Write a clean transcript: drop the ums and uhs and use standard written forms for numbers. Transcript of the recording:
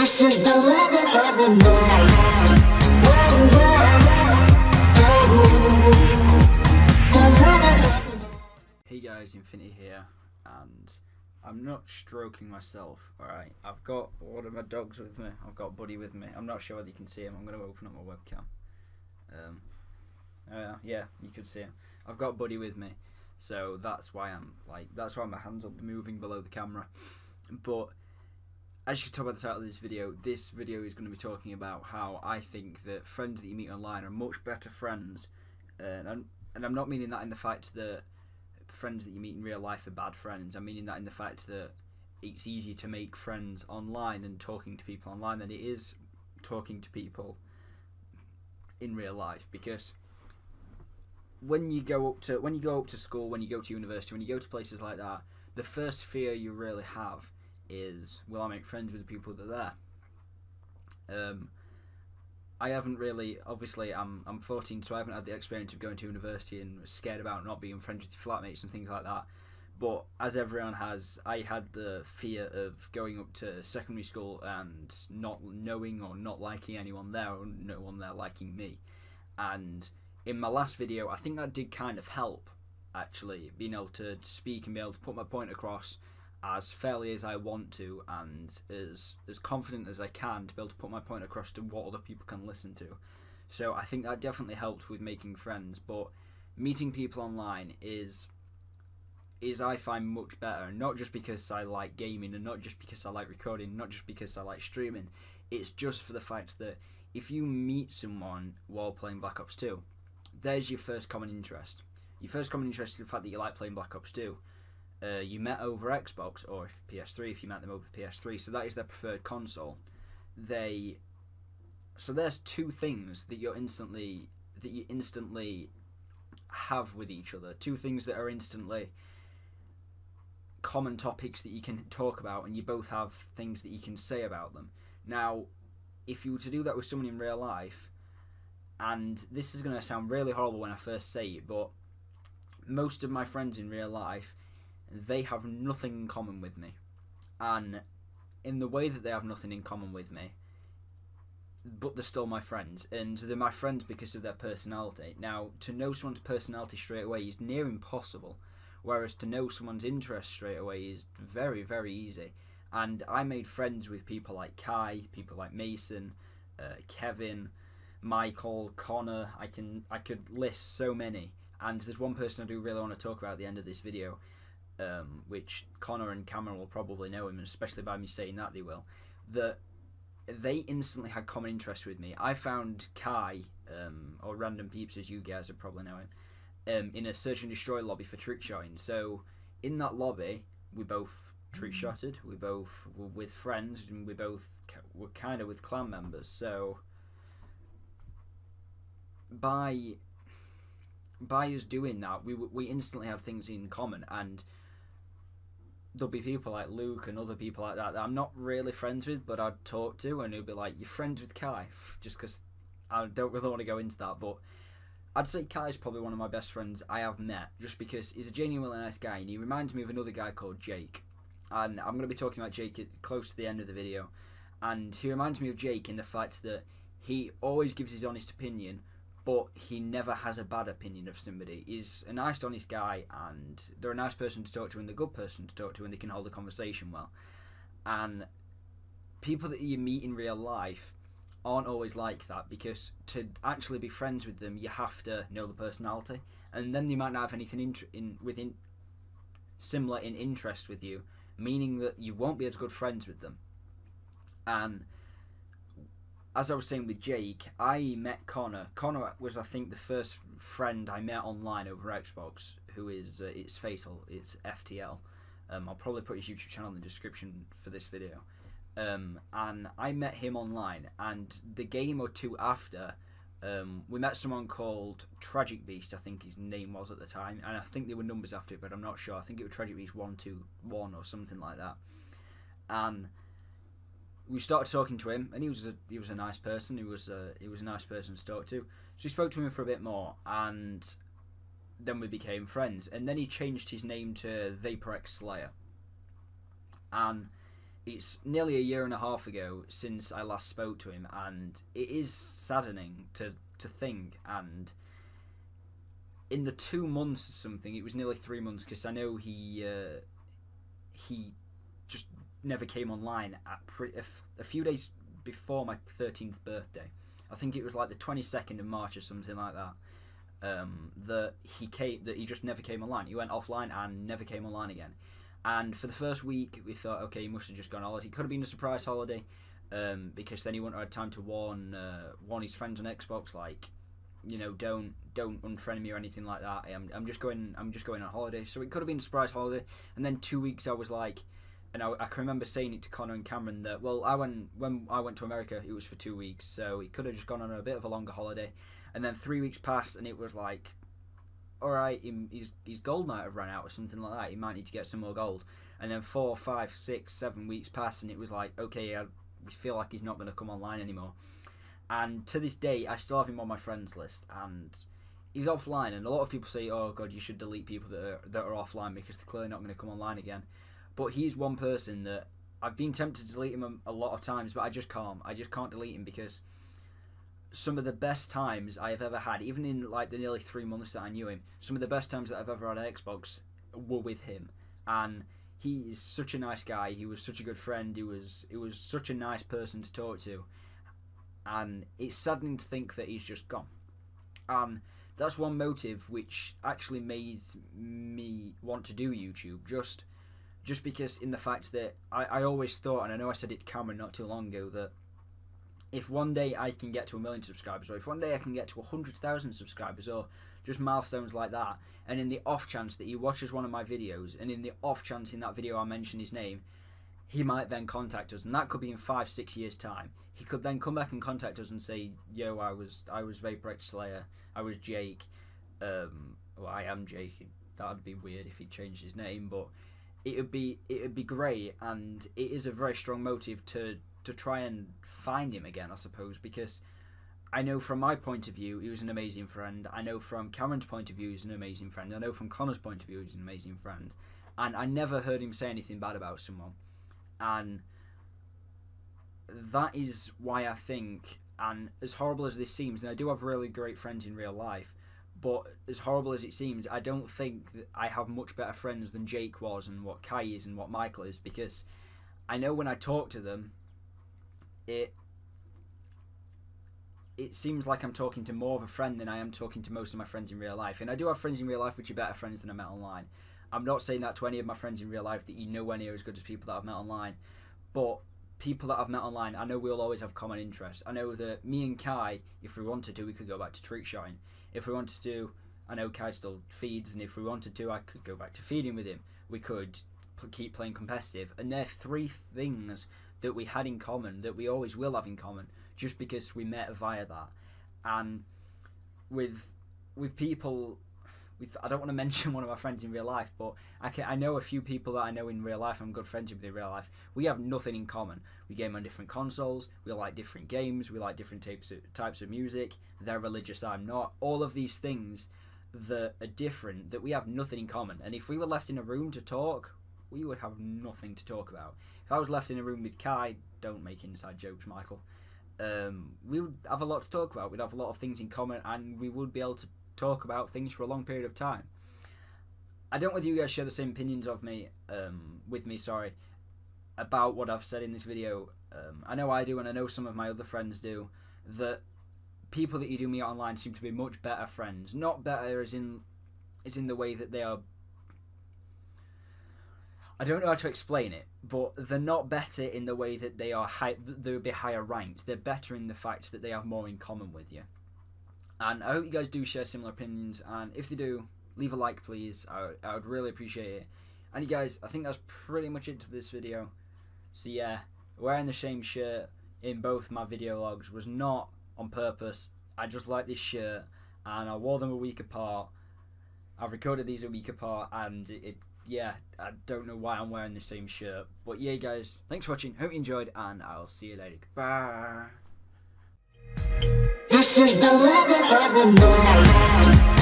This is the rhythm of the night. Hey guys, Infiniti here, and I'm not stroking myself, alright? I've got one of my dogs with me, I've got Buddy with me. I'm not sure whether you can see him. I'm going to open up my webcam. Yeah, you could see him. I've got Buddy with me, so that's why my hands will be moving below the camera. But as you can tell by the title of this video is going to be talking about how I think that friends that you meet online are much better friends, and I'm not meaning that in the fact that friends that you meet in real life are bad friends. I'm meaning that in the fact that it's easier to make friends online and talking to people online than it is talking to people in real life, because when you go up to school, when you go to university, when you go to places like that, the first fear you really have is, will I make friends with the people that are there? I haven't really, obviously I'm 14, so I haven't had the experience of going to university and scared about not being friends with your flatmates and things like that. But as everyone has, I had the fear of going up to secondary school and not knowing or not liking anyone there, or no one there liking me. And in my last video, I think that did kind of help, actually, being able to speak and be able to put my point across as fairly as I want to, and as confident as I can, to be able to put my point across to what other people can listen to. So I think that definitely helped with making friends. But meeting people online is I find much better, not just because I like gaming and not just because I like recording, not just because I like streaming. It's just for the fact that if you meet someone while playing Black Ops 2, there's your first common interest. Your first common interest is the fact that you like playing Black Ops 2. You met over Xbox or PS3 if you met them over PS3, so that is their preferred console. So there's two things that you instantly have with each other. Two things that are instantly common topics that you can talk about, and you both have things that you can say about them. Now, if you were to do that with someone in real life, and this is going to sound really horrible when I first say it, but most of my friends in real life, they have nothing in common with me. And in the way that they have nothing in common with me, but they're still my friends, and they're my friends because of their personality. Now, to know someone's personality straight away is near impossible, whereas to know someone's interest straight away is very, very easy. And I made friends with people like Kai, people like Mason, Kevin, Michael, Connor. I could list so many. And there's one person I do really want to talk about at the end of this video, which Connor and Cameron will probably know him, and especially by me saying that they will, that they instantly had common interests with me. I found Kai, or Random Peeps as you guys would probably know him, in a search and destroy lobby for trick shotting. So in that lobby, we both trick shotted, we both were with friends, and we both were kind of with clan members. So by us doing that, we instantly have things in common, and there'll be people like Luke and other people like that I'm not really friends with, but I'd talk to, and he'll be like, you're friends with Kai, just because I don't really want to go into that. But I'd say Kai's probably one of my best friends I have met, just because he's a genuinely nice guy, and he reminds me of another guy called Jake. And I'm going to be talking about Jake close to the end of the video, and he reminds me of Jake in the fact that he always gives his honest opinion, but he never has a bad opinion of somebody. He's a nice, honest guy, and they're a nice person to talk to and a good person to talk to, and they can hold a conversation well. And people that you meet in real life aren't always like that, because to actually be friends with them, you have to know the personality, and then they might not have anything similar in interest with you, meaning that you won't be as good friends with them. And as I was saying with Jake, I met Connor. Connor was, I think, the first friend I met online over Xbox, who is, it's Fatal, it's FTL. I'll probably put his YouTube channel in the description for this video. And I met him online, and the game or two after, we met someone called Tragic Beast, I think his name was at the time, and I think there were numbers after it, but I'm not sure. I think it was Tragic Beast 121 or something like that. And we started talking to him, and he was a nice person. He was a nice person to talk to. So we spoke to him for a bit more, and then we became friends. And then he changed his name to VaporX Slayer. And it's nearly a year and a half ago since I last spoke to him, and it is saddening to think. And in the 2 months or something, it was nearly 3 months, because I know he just never came online at a few days before my 13th birthday. I think it was like the 22nd of March or something like that. That he just never came online. He went offline and never came online again. And for the first week, we thought, okay, he must have just gone on holiday. It could have been a surprise holiday, because then he wouldn't have had time to warn his friends on Xbox, like, you know, don't unfriend me or anything like that. I'm just going on holiday. So it could have been a surprise holiday. And then 2 weeks, I was like, and I can remember saying it to Connor and Cameron that, well, when I went to America, it was for 2 weeks, so he could have just gone on a bit of a longer holiday. And then 3 weeks passed, and it was like, alright, his gold might have run out or something like that. He might need to get some more gold. And then 4, 5, 6, 7 weeks passed, and it was like, okay, we feel like he's not going to come online anymore. And to this day, I still have him on my friends list, and he's offline. And a lot of people say, oh god, you should delete people that are offline because they're clearly not going to come online again. But he's one person that I've been tempted to delete him a lot of times, but I just can't. I just can't delete him, because some of the best times I have ever had, even in like the nearly 3 months that I knew him, some of the best times that I've ever had on Xbox were with him. And he is such a nice guy. He was such a good friend. He was such a nice person to talk to. And it's saddening to think that he's just gone. And that's one motive which actually made me want to do YouTube, just because in the fact that I always thought, and I know I said it to Cameron not too long ago, that if one day I can get to 1 million subscribers, or if one day I can get to 100,000 subscribers, or just milestones like that, and in the off chance that he watches one of my videos, and in the off chance in that video I mention his name, he might then contact us, and that could be in 5-6 years time. He could then come back and contact us and say, yo, I was Vaporx Slayer, I was Jake, well, I am Jake. That'd be weird if he changed his name, but it'd be great. And it is a very strong motive to try and find him again, I suppose, because I know from my point of view he was an amazing friend. I know from Cameron's point of view he's an amazing friend. I know from Connor's point of view he's an amazing friend, and I never heard him say anything bad about someone. And that is why I think, and as horrible as this seems, and I do have really great friends in real life, but as horrible as it seems, I don't think that I have much better friends than Jake was, and what Kai is, and what Michael is, because I know when I talk to them, it seems like I'm talking to more of a friend than I am talking to most of my friends in real life. And I do have friends in real life which are better friends than I met online. I'm not saying that to any of my friends in real life, that you nowhere near as good as people that I've met online. But people that I've met online, I know we'll always have common interests. I know that me and Kai, if we wanted to, we could go back to trick shotting. If we wanted to, I know Kai still feeds, and if we wanted to, I could go back to feeding with him. We could keep playing competitive. And they're three things that we had in common, that we always will have in common, just because we met via that. And with people, I don't want to mention one of my friends in real life, but I know a few people that I know in real life, I'm good friends with in real life. We have nothing in common. We game on different consoles, we like different games, we like different types of music, they're religious, I'm not. All of these things that are different, that we have nothing in common. And if we were left in a room to talk, we would have nothing to talk about. If I was left in a room with Kai, don't make inside jokes, Michael, we would have a lot to talk about. We'd have a lot of things in common, and we would be able to talk about things for a long period of time. I don't know whether you guys share the same opinions of me, with me, about what I've said in this video. I know I do, and I know some of my other friends do, that people that you do meet online seem to be much better friends. Not better as in the way that they are, I don't know how to explain it, but they're not better in the way that they are they would be higher ranked. They're better in the fact that they have more in common with you. And I hope you guys do share similar opinions, and if they do, leave a like please. I would really appreciate it. And you guys, I think that's pretty much it for this video. So yeah, wearing the same shirt in both my video logs was not on purpose. I just like this shirt, and I wore them a week apart. I've recorded these a week apart, and yeah, I don't know why I'm wearing the same shirt. But yeah, guys, thanks for watching. Hope you enjoyed, and I'll see you later. Bye. This is the living every night.